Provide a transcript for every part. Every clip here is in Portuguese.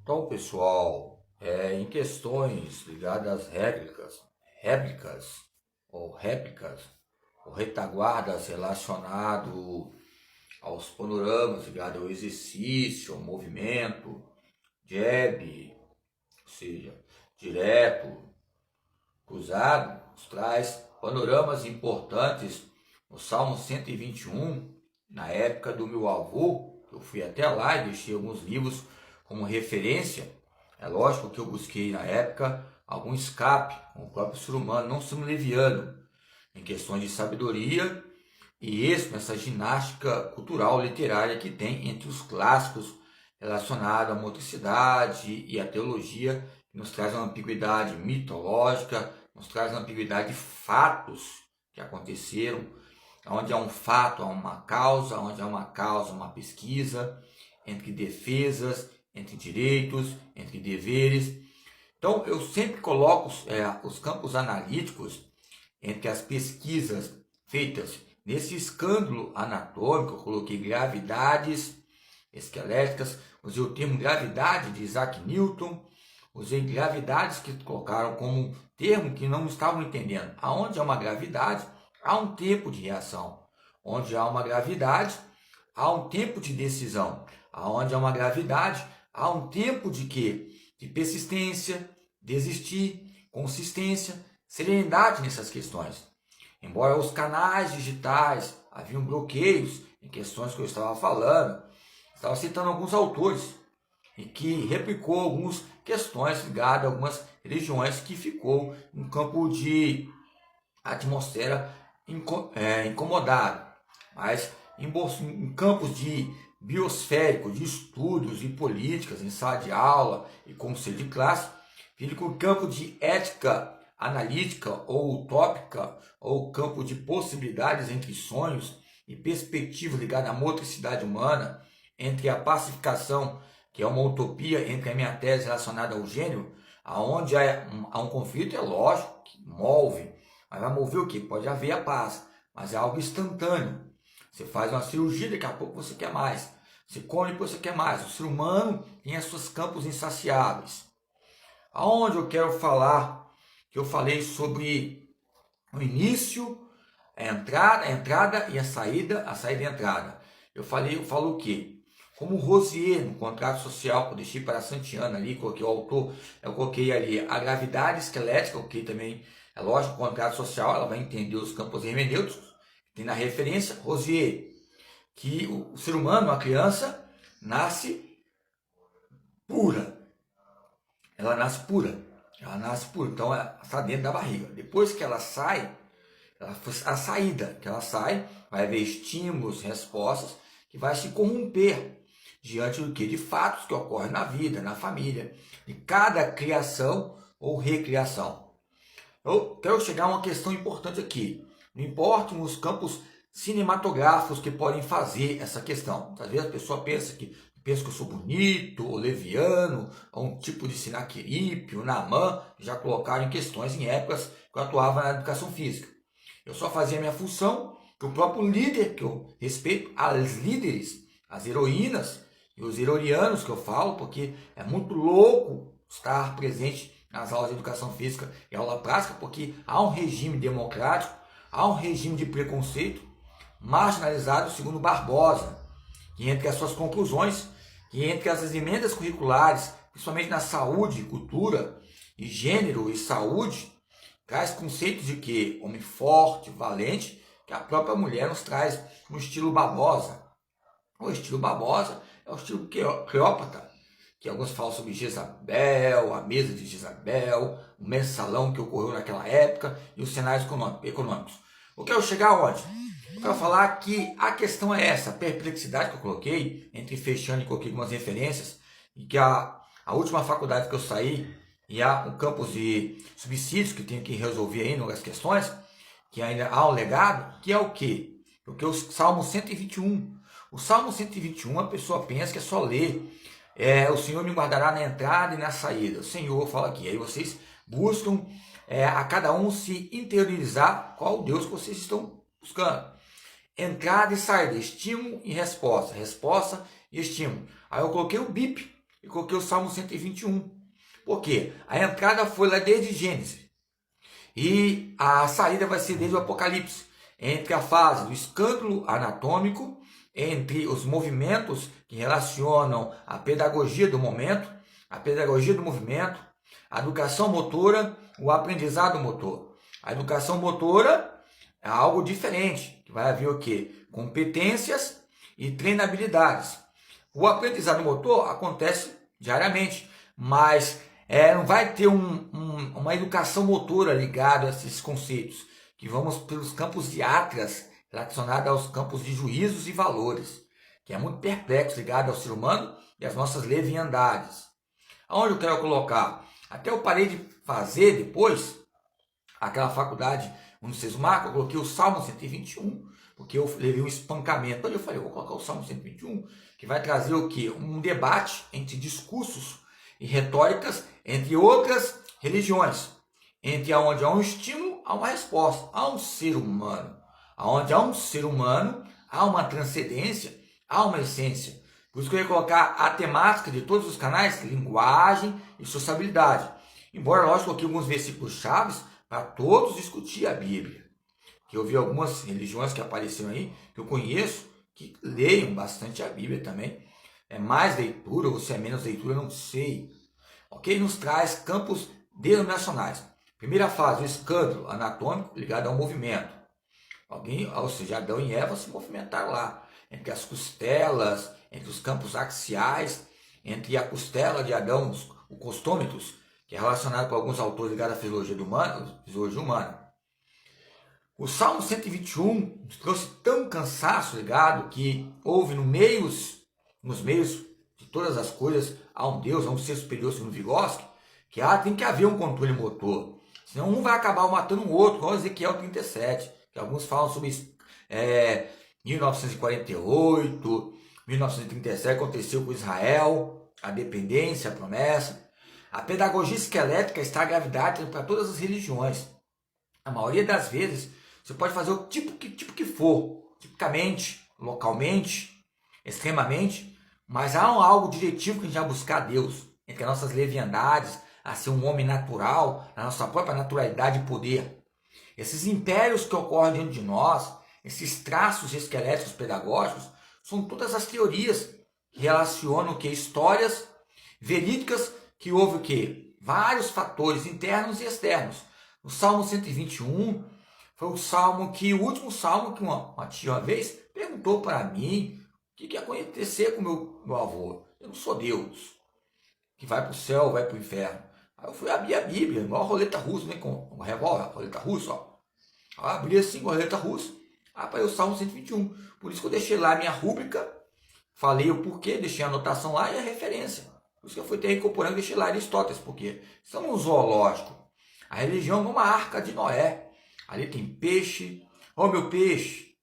Então, pessoal, em questões ligadas às réplicas ou retaguardas relacionado aos panoramas ligados ao exercício, ao movimento, jab, ou seja, direto, cruzado, nos traz panoramas importantes no Salmo 121, na época do meu avô. Eu fui até lá e deixei alguns livros como referência. É lógico que eu busquei na época algum escape com o próprio ser humano, não sendo leviano, em questões de sabedoria e isso nessa ginástica cultural literária que tem entre os clássicos relacionados à motricidade e à teologia, que nos traz uma ambiguidade mitológica, nos traz uma ambiguidade de fatos que aconteceram, onde há um fato, há uma causa, onde há uma causa, uma pesquisa, entre defesas, entre direitos, entre deveres. Então, eu sempre coloco os campos analíticos entre as pesquisas feitas nesse escândalo anatômico. Eu coloquei gravidades esqueléticas, usei o termo gravidade de Isaac Newton, usei gravidades que colocaram como termo que não estavam entendendo. Aonde há uma gravidade, há um tempo de reação. Onde há uma gravidade, há um tempo de decisão. Aonde há uma gravidade, há um tempo de quê? De persistência, desistir, consistência, serenidade nessas questões. Embora os canais digitais haviam bloqueios em questões que eu estava falando, estava citando alguns autores e que replicou algumas questões ligadas a algumas religiões que ficou um campo de atmosfera incomodado. Mas em campos de biosférico, de estudos e políticas, em sala de aula e conselho de classe, fica o campo de ética analítica ou utópica, ou campo de possibilidades entre sonhos e perspectivas ligadas à motricidade humana, entre a pacificação, que é uma utopia, entre a minha tese relacionada ao gênero, aonde há um conflito, é lógico, que move, mas vai mover o quê? Pode haver a paz, mas é algo instantâneo. Você faz uma cirurgia, daqui a pouco você quer mais. Você come, depois você quer mais. O ser humano tem os seus campos insaciáveis. Aonde eu quero falar, que eu falei sobre o início, a entrada e a saída e a entrada. Eu falo o quê? Como Rosier, no contrato social que eu deixei para a Santiana ali, coloquei o autor, eu coloquei ali a gravidade esquelética, ok, também, é lógico, o contrato social, ela vai entender os campos hermenêuticos, tem na referência Rosier, que o ser humano, a criança, nasce pura. Ela nasce pura. Então ela está dentro da barriga. Depois que ela sai, a saída que ela sai, vai haver estímulos, respostas, que vai se corromper diante do que? De fatos que ocorrem na vida, na família, de cada criação ou recriação. Eu quero chegar a uma questão importante aqui. Não importam os campos cinematográficos que podem fazer essa questão. Às vezes a pessoa pensa que eu sou bonito, ou leviano, ou um tipo de Sinaqueripe, o Naamã, já colocaram em questões em épocas que eu atuava na educação física. Eu só fazia a minha função, que o próprio líder, que eu respeito, as líderes, as heroínas e os heroianos que eu falo, porque é muito louco estar presente nas aulas de educação física e aula prática, porque há um regime democrático, há um regime de preconceito marginalizado segundo Barbosa, que entre as suas conclusões, que entre as emendas curriculares, principalmente na saúde, cultura e gênero e saúde, traz conceitos de que homem forte, valente, que a própria mulher nos traz no estilo Barbosa. O estilo Barbosa é o estilo Cleópatra, que alguns falam sobre Jezabel, a mesa de Jezabel, o mensalão que ocorreu naquela época e os cenários econômicos. Eu quero chegar aonde? Eu quero falar que a questão é essa, a perplexidade que eu coloquei, entre fechando e coloquei algumas referências, e que a última faculdade que eu saí, e há um campus de subsídios que tenho que resolver ainda as questões, que ainda há um legado, que é o quê? Porque o Salmo 121. O Salmo 121, a pessoa pensa que é só ler. O Senhor me guardará na entrada e na saída. O Senhor fala aqui. Aí vocês buscam a cada um se interiorizar qual o Deus que vocês estão buscando. Entrada e saída, estímulo e resposta. Resposta e estímulo. Aí eu coloquei o BIP, e coloquei o Salmo 121. Por quê? A entrada foi lá desde Gênesis e a saída vai ser desde o Apocalipse, entre a fase do escândalo anatômico, entre os movimentos que relacionam a pedagogia do momento, a pedagogia do movimento, a educação motora, o aprendizado motor. A educação motora é algo diferente, que vai haver o quê? Competências e treinabilidades. O aprendizado motor acontece diariamente, mas não vai ter uma educação motora ligada a esses conceitos, que vamos pelos campos de atlas, relacionados aos campos de juízos e valores, que é muito perplexo, ligado ao ser humano e às nossas leviandades. Aonde eu quero colocar? Até eu parei de fazer depois aquela faculdade onde vocês marcam, eu coloquei o Salmo 121, porque eu levei um espancamento. Aí eu falei, eu vou colocar o Salmo 121, que vai trazer o quê? Um debate entre discursos e retóricas entre outras religiões, entre onde há um estímulo, há uma resposta, há um ser humano. Onde há um ser humano, há uma transcendência, há uma essência. Por isso que eu ia colocar a temática de todos os canais, linguagem e sociabilidade. Embora, lógico, coloquei alguns versículos chaves para todos discutir a Bíblia. Que eu vi algumas religiões que apareceram aí, que eu conheço, que leiam bastante a Bíblia também. É mais leitura ou se é menos leitura, não sei. Ok? Nos traz campos denominacionais. Primeira fase, o escândalo anatômico ligado ao movimento. Ou seja, Adão e Eva se movimentaram lá, entre as costelas, entre os campos axiais, entre a costela de Adão, o costômetros, que é relacionado com alguns autores ligados à fisiologia humana. O Salmo 121 nos trouxe tão cansaço ligado que houve nos meios de todas as coisas, há um Deus, há um ser superior, segundo Vygotsky, que tem que haver um controle motor. Senão um vai acabar matando o outro, igual Ezequiel 37, que alguns falam sobre 1948, 1937, aconteceu com Israel, a dependência, a promessa. A pedagogia esquelética está a gravidade para todas as religiões. A maioria das vezes, você pode fazer o tipo que for, tipicamente, localmente, extremamente, mas há algo diretivo que a gente vai buscar a Deus, entre as nossas leviandades, a ser um homem natural, na nossa própria naturalidade e poder. Esses impérios que ocorrem diante de nós, esses traços esqueléticos pedagógicos, são todas as teorias que relacionam o que? Histórias verídicas que houve o quê? Vários fatores internos e externos. O Salmo 121 foi o último salmo que uma tia uma vez perguntou para mim o que ia acontecer com meu avô. Eu não sou Deus, que vai para o céu, vai para o inferno. Aí eu fui abrir a Bíblia, igual a roleta russa, né? Com um revólver, a roleta russa, ó. Eu abri assim com a roleta russa, apareceu o Salmo 121. Por isso que eu deixei lá a minha rúbrica, falei o porquê, deixei a anotação lá e a referência. Por isso que eu fui ter incorporando e deixei lá Aristóteles, porque estamos no zoológico. A religião é uma arca de Noé. Ali tem peixe. Ó, meu peixe.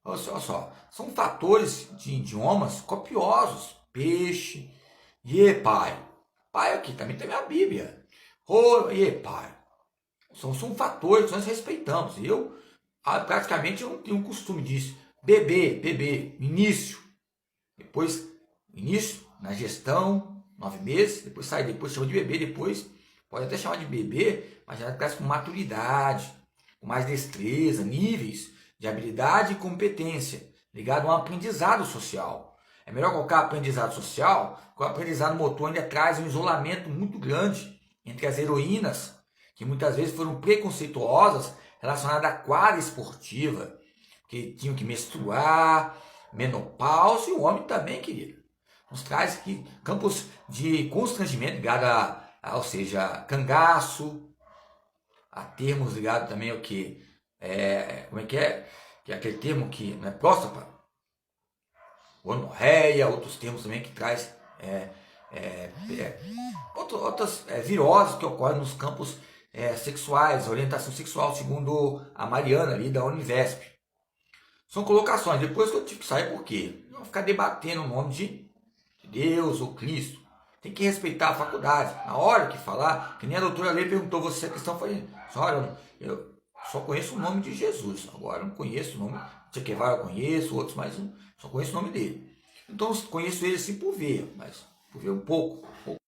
Olha só. São fatores de idiomas copiosos. Peixe. Pai. Pai aqui também tem a Bíblia. Pai. São fatores que nós respeitamos. Eu, praticamente, eu não tenho costume disso. Bebê. Início. Depois, início, na gestão, 9 meses. Depois sai, depois chama de bebê. Depois, pode até chamar de bebê, mas já cresce com maturidade, com mais destreza, níveis de habilidade e competência, ligado a um aprendizado social. É melhor colocar aprendizado social, porque o aprendizado motor ainda traz um isolamento muito grande entre as heroínas, que muitas vezes foram preconceituosas, relacionadas à quadra esportiva, que tinham que menstruar, menopausa, e o homem também, querido. Nos traz aqui campos de constrangimento ligado ou seja, cangaço, a termos ligados também ao que como é que é? Que é aquele termo que não é próstata, gonorreia, outros termos também que traz outras viroses que ocorrem nos campos sexuais, orientação sexual, segundo a Mariana ali da Univesp. São colocações. Depois que eu tive que sair, por quê? Não ficar debatendo o nome de Deus ou Cristo. Tem que respeitar a faculdade. Na hora que falar, que nem a doutora Lê perguntou você a questão, eu falei, senhora, eu só conheço o nome de Jesus. Agora eu não conheço o nome. Che Guevara eu conheço, outros, mas só conheço o nome dele. Então eu conheço ele assim por ver, mas Vou ver um pouco